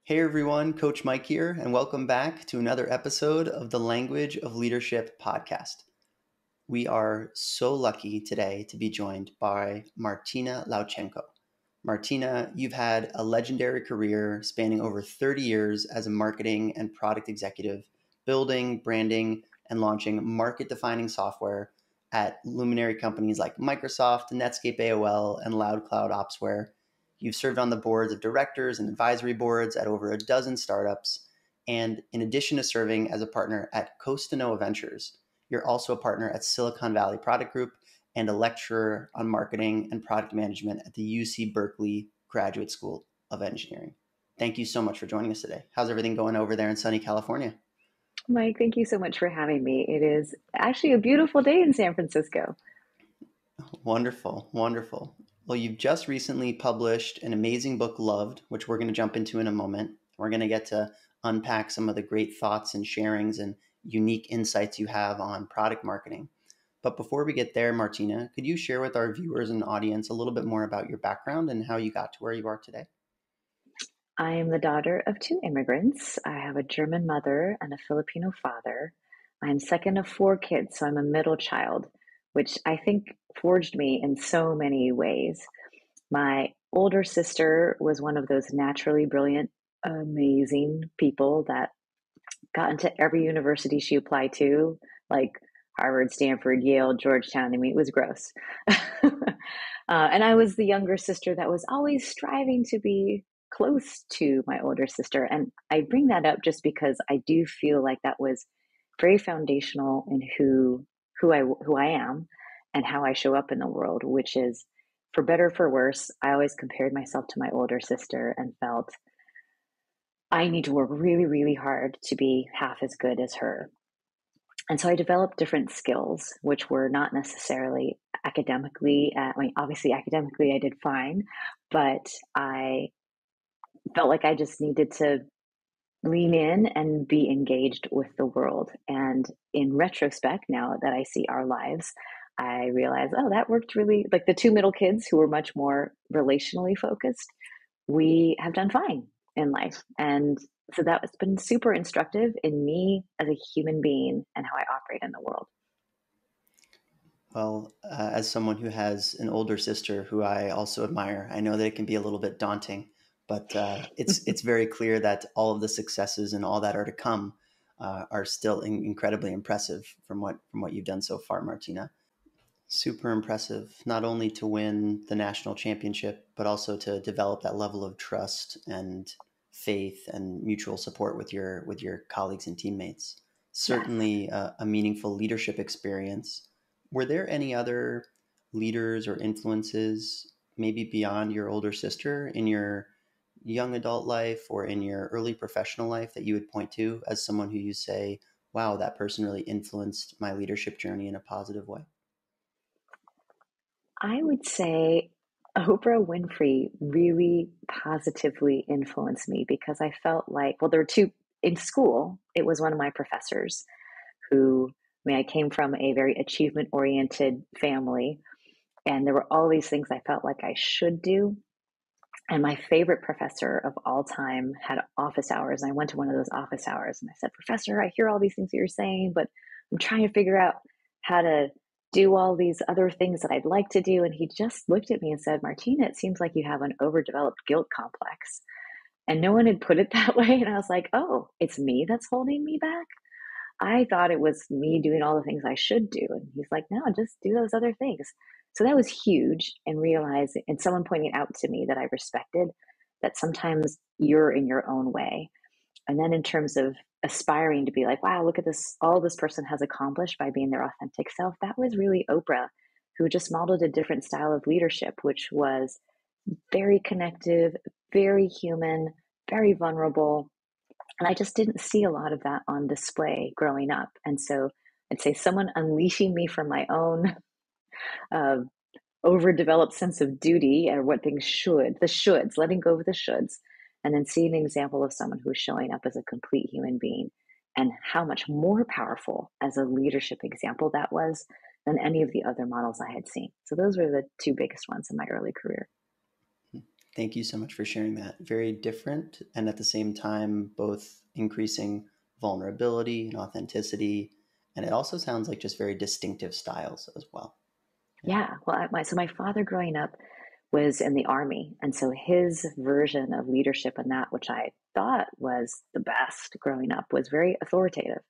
Hey everyone, Coach Mike here, and welcome back to another episode of the Language of Leadership podcast. We are so lucky today to be joined by Martina Lauchengco. Martina, you've had a legendary career spanning over 30 years as a marketing and product executive, building, branding, and launching market-defining software at luminary companies like Microsoft, Netscape AOL, and Loud Cloud Opsware. You've served on the boards of directors and advisory boards at over a dozen startups. And in addition to serving as a partner at Costanoa Ventures, you're also a partner at Silicon Valley Product Group and a lecturer on marketing and product management at the UC Berkeley Graduate School of Engineering. Thank you so much for joining us today. How's everything going over there in sunny California? Mike, thank you so much for having me. It is actually a beautiful day in San Francisco. Wonderful, wonderful. Well, you've just recently published an amazing book, Loved, which we're going to jump into in a moment. We're going to get to unpack some of the great thoughts and sharings and unique insights you have on product marketing. But before we get there, Martina, could you share with our viewers and audience a little bit more about your background and how you got to where you are today? I am the daughter of two immigrants. I have a German mother and a Filipino father. I'm second of four kids, so I'm a middle child, which I think forged me in so many ways. My older sister was one of those naturally brilliant, amazing people that got into every university she applied to, like Harvard, Stanford, Yale, Georgetown. I mean, it was gross. And I was the younger sister that was always striving to be close to my older sister. And I bring that up just because I do feel like that was very foundational in who I am and how I show up in the world, which is, for better or for worse, I always compared myself to my older sister and felt I need to work really, really hard to be half as good as her. And so I developed different skills, which were not necessarily academically. Obviously, academically, I did fine, but I felt like I just needed to lean in and be engaged with the world. And in retrospect, now that I see our lives, I realize, oh, that worked really, like the two middle kids who were much more relationally focused, we have done fine in life. And so that has been super instructive in me as a human being and how I operate in the world. Well, as someone who has an older sister who I also admire, I know that it can be a little bit daunting, but it's very clear that all of the successes and all that are to come are still incredibly impressive from what you've done so far, Martina. Super impressive, not only to win the national championship, but also to develop that level of trust and faith and mutual support with your colleagues and teammates. Yes. Certainly a meaningful leadership experience. Were there any other leaders or influences, maybe beyond your older sister, in your young adult life or in your early professional life that you would point to as someone who you say, wow, that person really influenced my leadership journey in a positive way? I would say Oprah Winfrey really positively influenced me because I felt like, well, there were two in school. It was one of my professors who, I came from a very achievement oriented family, and there were all these things I felt like I should do. And my favorite professor of all time had office hours. And I went to one of those office hours and I said, Professor, I hear all these things that you're saying, but I'm trying to figure out how to do all these other things that I'd like to do. And he just looked at me and said, Martina, it seems like you have an overdeveloped guilt complex. And no one had put it that way. And I was like, oh, it's me that's holding me back. I thought it was me doing all the things I should do. And he's like, no, just do those other things. So that was huge. And realizing, and someone pointing out to me that I respected, that sometimes you're in your own way. And then in terms of aspiring to be like, wow, look at this, all this person has accomplished by being their authentic self, that was really Oprah, who just modeled a different style of leadership, which was very connective, very human, very vulnerable. And I just didn't see a lot of that on display growing up. And so I'd say someone unleashing me from my own uh, overdeveloped sense of duty or what things should, the shoulds, letting go of the shoulds, and then seeing an example of someone who's showing up as a complete human being and how much more powerful as a leadership example that was than any of the other models I had seen. So those were the two biggest ones in my early career. Thank you so much for sharing that. Very different, and at the same time, both increasing vulnerability and authenticity. And it also sounds like just very distinctive styles as well. Yeah. Yeah. Well, so my father growing up was in the army. And so his version of leadership and that, which I thought was the best growing up, was very authoritative.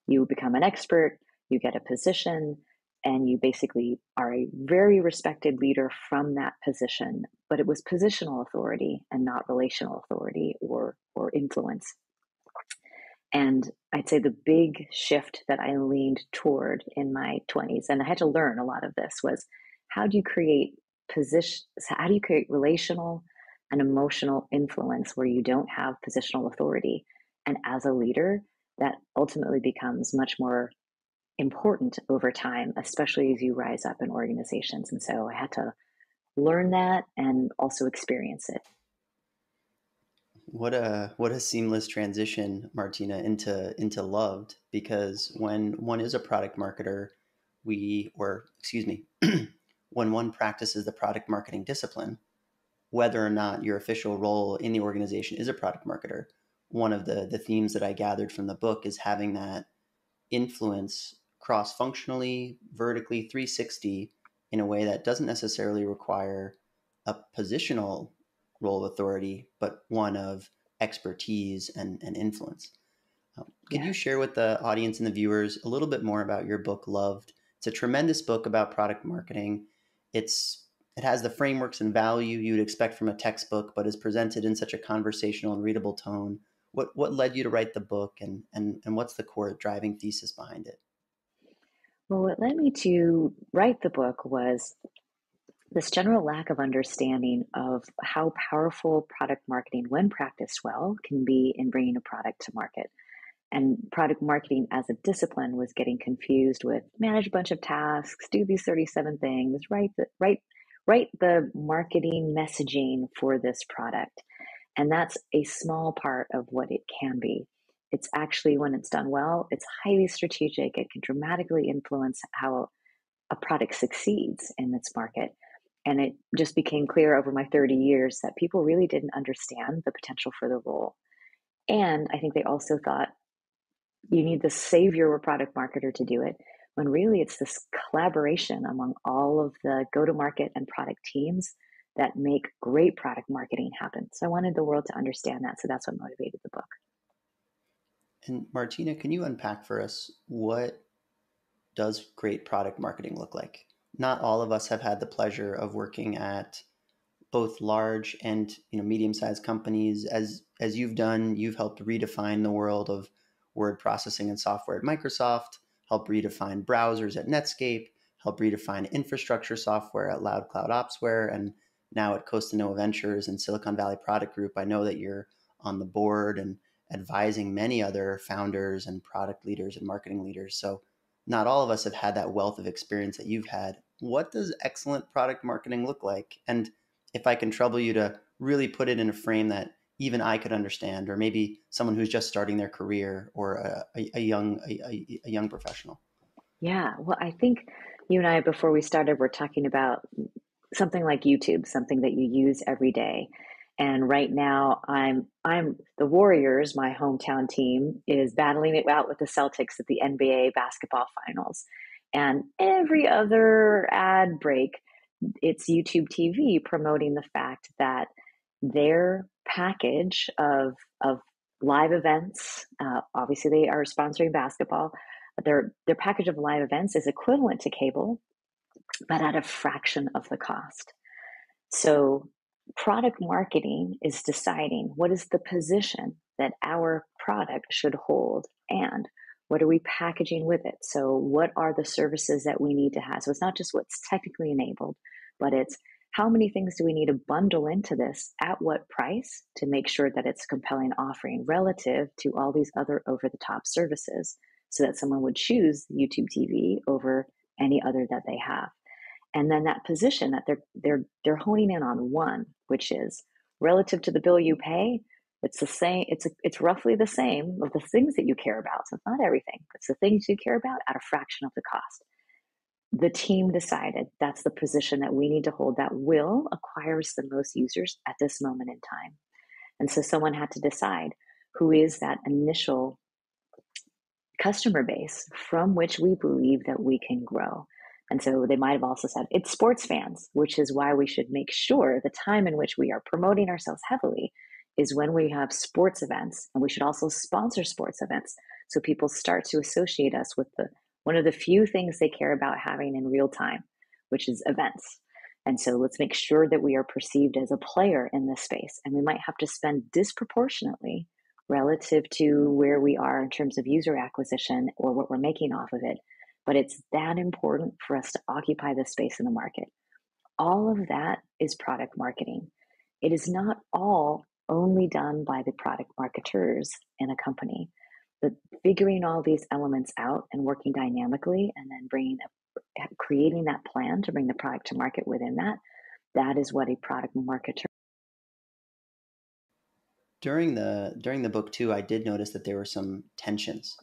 You become an expert, you get a position, and you basically are a very respected leader from that position. But it was positional authority and not relational authority or influence. And I'd say the big shift that I leaned toward in my 20s, and I had to learn a lot of this, was how do you create how do you create relational and emotional influence where you don't have positional authority? And as a leader, that ultimately becomes much more important over time, especially as you rise up in organizations. And so I had to learn that and also experience it. What a seamless transition, Martina, into loved, because when one is a product marketer, or excuse me, when one practices the product marketing discipline, whether or not your official role in the organization is a product marketer, one of the themes that I gathered from the book is having that influence cross functionally, vertically, 360 in a way that doesn't necessarily require a positional role of authority, but one of expertise and influence. Could you Yes. share with the audience and the viewers a little bit more about your book, Loved? It's a tremendous book about product marketing. It has the frameworks and value you'd expect from a textbook, but is presented in such a conversational and readable tone. What led you to write the book, and what's the core driving thesis behind it? Well, what led me to write the book was this general lack of understanding of how powerful product marketing, when practiced well, can be in bringing a product to market. And product marketing as a discipline was getting confused with manage a bunch of tasks, do these 37 things, write the marketing messaging for this product. And that's a small part of what it can be. It's actually, when it's done well, it's highly strategic. It can dramatically influence how a product succeeds in its market. And it just became clear over my 30 years that people really didn't understand the potential for the role. And I think they also thought you need the savior or product marketer to do it, when really it's this collaboration among all of the go to market and product teams that make great product marketing happen. So I wanted the world to understand that. So that's what motivated the book. And Martina, can you unpack for us what does great product marketing look like? Not all of us have had the pleasure of working at both large and medium-sized companies. As you've done, you've helped redefine the world of word processing and software at Microsoft, helped redefine browsers at Netscape, helped redefine infrastructure software at Loud Cloud Opsware, and now at Costanoa Ventures and Silicon Valley Product Group. I know that you're on the board and advising many other founders and product leaders and marketing leaders. So not all of us have had that wealth of experience that you've had. What does excellent product marketing look like? And if I can trouble you to really put it in a frame that even I could understand, or maybe someone who's just starting their career, or a young professional. Yeah. Well, I think you and I, before we started, were talking about something like YouTube, something that you use every day. And right now, I'm the Warriors. My hometown team is battling it out with the Celtics at the NBA basketball finals. And every other ad break, it's YouTube TV promoting the fact that their package of live events, obviously they are sponsoring basketball, but their package of live events is equivalent to cable, but at a fraction of the cost. So product marketing is deciding what is the position that our product should hold and what are we packaging with it. So what are the services that we need to have? So it's not just what's technically enabled, but it's how many things do we need to bundle into this at what price to make sure that it's a compelling offering relative to all these other over the top services, so that someone would choose YouTube TV over any other that they have. And then that position that they're honing in on one, which is relative to the bill you pay, it's the same. It's roughly the same of the things that you care about. So it's not everything. It's the things you care about at a fraction of the cost. the team decided that's the position that we need to hold that will acquires the most users at this moment in time. And so someone had to decide who is that initial customer base from which we believe that we can grow. And so they might have also said it's sports fans, which is why we should make sure the time in which we are promoting ourselves heavily is when we have sports events, and we should also sponsor sports events so people start to associate us with the one of the few things they care about having in real time, which is events. And so let's make sure that we are perceived as a player in this space, and we might have to spend disproportionately relative to where we are in terms of user acquisition or what we're making off of it. But it's that important for us to occupy this space in the market. All of that is product marketing. It is not all only done by the product marketers in a company, but figuring all these elements out and working dynamically and then creating that plan to bring the product to market within that, that is what a product marketer. During the book too, I did notice that there were some tensions.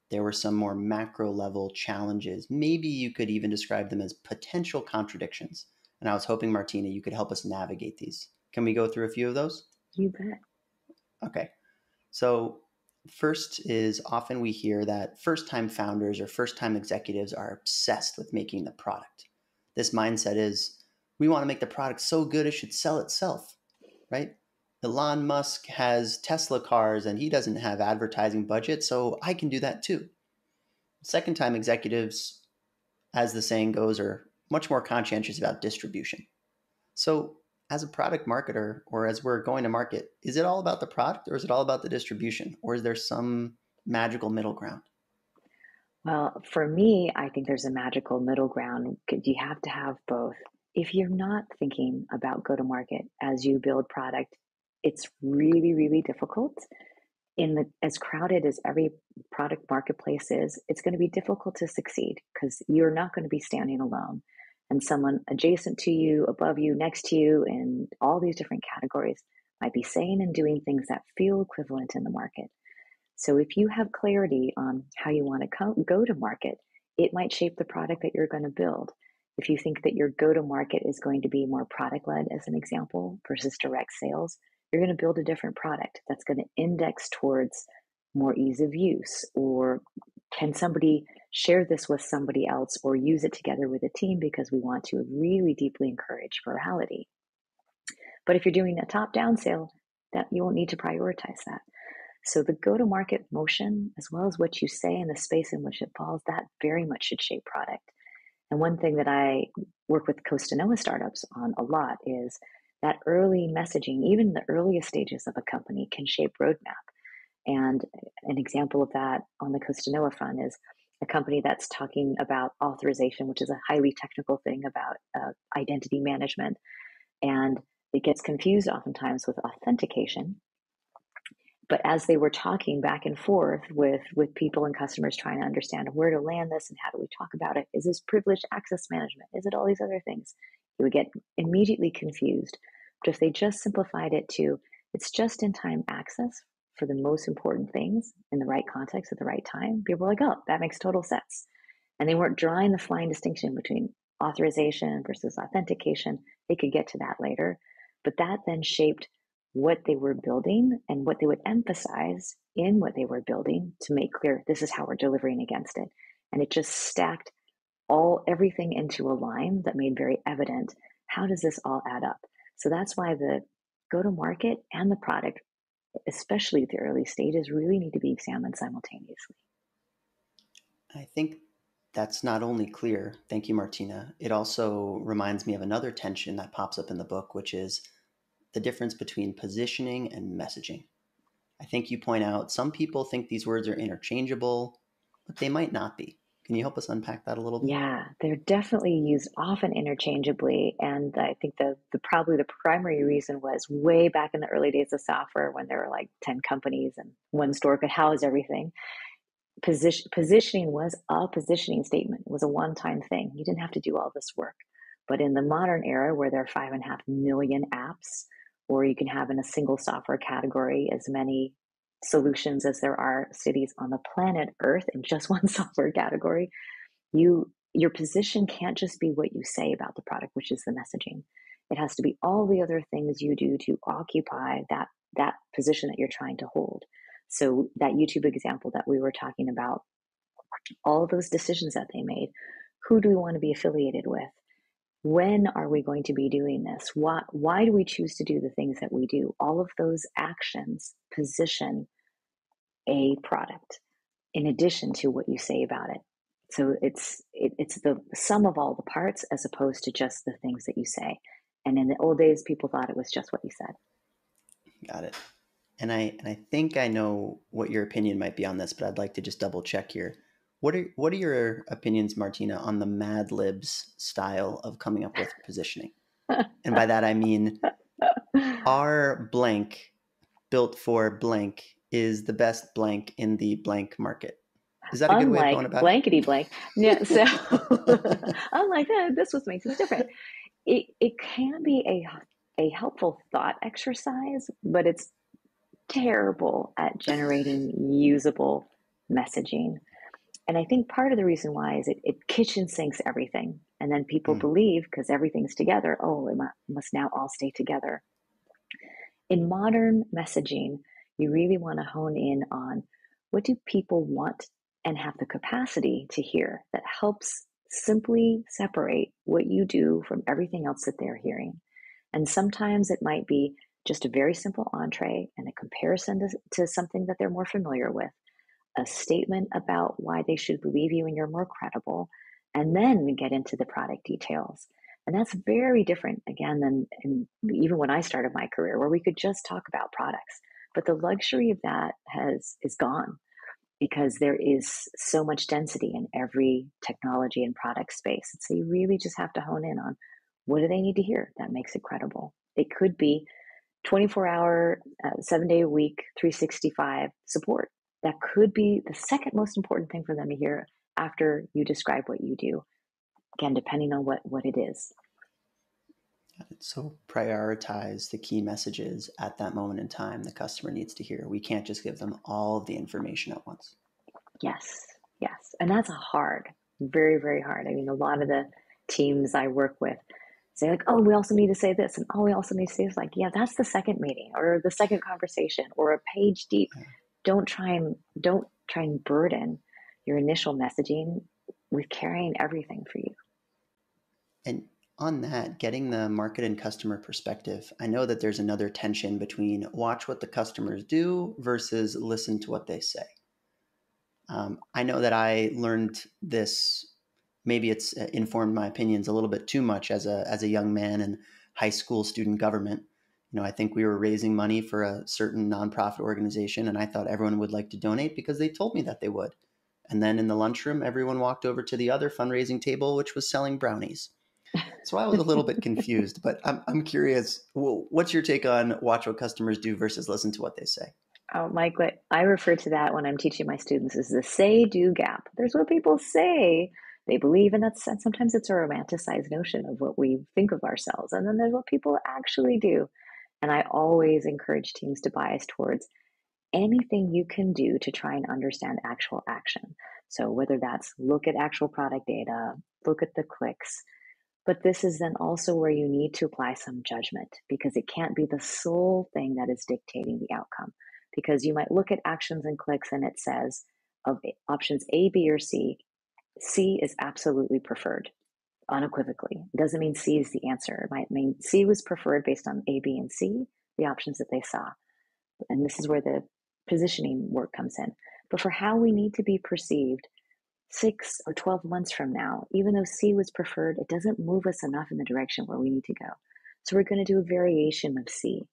There were some more macro level challenges. Maybe you could even describe them as potential contradictions. And I was hoping, Martina, you could help us navigate these. Can we go through a few of those? You bet. Okay. So, first is often we hear that first time founders or first time executives are obsessed with making the product. This mindset is we want to make the product so good it should sell itself, right? Elon Musk has Tesla cars and he doesn't have advertising budget, so I can do that too. Second time executives, as the saying goes, are much more conscientious about distribution. So, as a product marketer or as we're going to market, is it all about the product or is it all about the distribution? Or is there some magical middle ground? Well, for me, I think there's a magical middle ground. You have to have both. If you're not thinking about go to market as you build product, it's really, really difficult. As crowded as every product marketplace is, it's going to be difficult to succeed because you're not going to be standing alone. And someone adjacent to you, above you, next to you, in all these different categories might be saying and doing things that feel equivalent in the market. So if you have clarity on how you want to go to market, it might shape the product that you're going to build. If you think that your go to market is going to be more product led, as an example, versus direct sales, you're going to build a different product that's going to index towards more ease of use, or can somebody share this with somebody else or use it together with a team because we want to really deeply encourage virality. But if you're doing a top down sale, that you won't need to prioritize that. So the go-to-market motion, as well as what you say and the space in which it falls, that very much should shape product. And one thing that I work with Costanoa startups on a lot is that early messaging, even the earliest stages of a company, can shape roadmap. And an example of that on the Costanoa front is a company that's talking about authorization, which is a highly technical thing about identity management. And it gets confused oftentimes with authentication. But as they were talking back and forth with people and customers trying to understand where to land this and how do we talk about it, is this privileged access management? Is it all these other things? You would get immediately confused. But if they just simplified it to it's just in time access for the most important things in the right context at the right time, people were like, oh, that makes total sense. And they weren't drawing the fine distinction between authorization versus authentication. They could get to that later. But that then shaped what they were building and what they would emphasize in what they were building to make clear this is how we're delivering against it. And it just stacked everything into a line that made very evident how does this all add up. So that's why the go to market and the product, especially at the early stages, really need to be examined simultaneously. I think that's not only clear, thank you, Martina, it also reminds me of another tension that pops up in the book, which is the difference between positioning and messaging. I think you point out some people think these words are interchangeable, but they might not be. Can you help us unpack that a little bit? Yeah, they're definitely used often interchangeably. And I think probably the primary reason was way back in the early days of software when there were like 10 companies and one store could house everything. Positioning was a positioning statement. It was a one-time thing. You didn't have to do all this work. But in the modern era where there are 5.5 million apps, or you can have in a single software category as many solutions as there are cities on the planet Earth in just one software category, your position can't just be what you say about the product, which is the messaging. It has to be all the other things you do to occupy that position that you're trying to hold. So that YouTube example that we were talking about, all of those decisions that they made, who do we want to be affiliated with? When are we going to be doing this? Why do we choose to do the things that we do? All of those actions position a product in addition to what you say about it. So it's the sum of all the parts as opposed to just the things that you say. And in the old days, people thought it was just what you said. Got it. And I think I know what your opinion might be on this, but I'd like to just double check here. What are your opinions, Martina, on the Mad Libs style of coming up with positioning? And by that I mean, our blank built for blank is the best blank in the blank market. Is that a good way of going Unlike about blankety blank. Yeah, so unlike that, this was makes it different. It can be a helpful thought exercise, but it's terrible at generating usable messaging. And I think part of the reason why is it kitchen sinks everything. And then people it? believe because everything's together, oh, it must now all stay together. In modern messaging, you really want to hone in on what do people want and have the capacity to hear that helps simply separate what you do from everything else that they're hearing. And sometimes it might be just a very simple entree and a comparison to something that they're more familiar with, a statement about why they should believe you and you're more credible, and then get into the product details. And that's very different, again, than even when I started my career, where we could just talk about products. But the luxury of that is gone because there is so much density in every technology and product space. And so you really just have to hone in on what do they need to hear that makes it credible. It could be 24-hour, 7-day a week, 365 support. That could be the second most important thing for them to hear after you describe what you do. Again, depending on what it is. So prioritize the key messages at that moment in time the customer needs to hear. We can't just give them all of the information at once. Yes, yes. And that's hard, very, very hard. I mean, a lot of the teams I work with say like, oh, we also need to say this, and oh, we also need to say this. Like, yeah, that's the second meeting or the second conversation or a page deep. Yeah. Don't try and burden your initial messaging with carrying everything for you. And on that, getting the market and customer perspective, I know that there's another tension between watch what the customers do versus listen to what they say. I know that I learned this. Maybe it's informed my opinions a little bit too much as a young man in high school student government. You know, I think we were raising money for a certain nonprofit organization, and I thought everyone would like to donate because they told me that they would. And then in the lunchroom, everyone walked over to the other fundraising table, which was selling brownies. So I was a little bit confused, but I'm curious, what's your take on watch what customers do versus listen to what they say? Oh, Mike, what I refer to that when I'm teaching my students is the say-do gap. There's what people say they believe, and sometimes it's a romanticized notion of what we think of ourselves. And then there's what people actually do. And I always encourage teams to bias towards anything you can do to try and understand actual action. So whether that's look at actual product data, look at the clicks, but this is then also where you need to apply some judgment because it can't be the sole thing that is dictating the outcome. Because you might look at actions and clicks and it says of options A, B, or C, C is absolutely preferred unequivocally. It doesn't mean C is the answer. It might mean C was preferred based on A, B, and C, the options that they saw. And this is where the positioning work comes in. But for how we need to be perceived 6 or 12 months from now, even though C was preferred, it doesn't move us enough in the direction where we need to go. So we're going to do a variation of C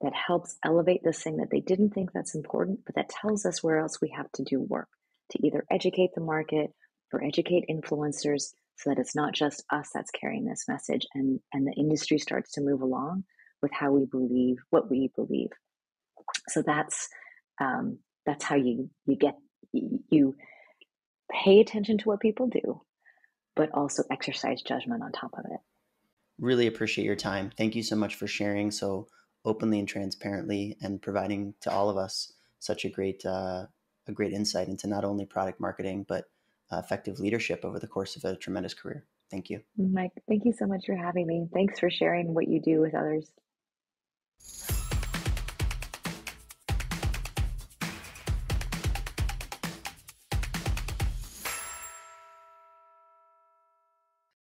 that helps elevate this thing that they didn't think that's important, but that tells us where else we have to do work to either educate the market or educate influencers so that it's not just us that's carrying this message and the industry starts to move along with how we believe what we believe. So that's how you pay attention to what people do, but also exercise judgment on top of it. Really appreciate your time. Thank you so much for sharing so openly and transparently and providing to all of us such a great insight into not only product marketing, but effective leadership over the course of a tremendous career. Thank you. Mike, thank you so much for having me. Thanks for sharing what you do with others.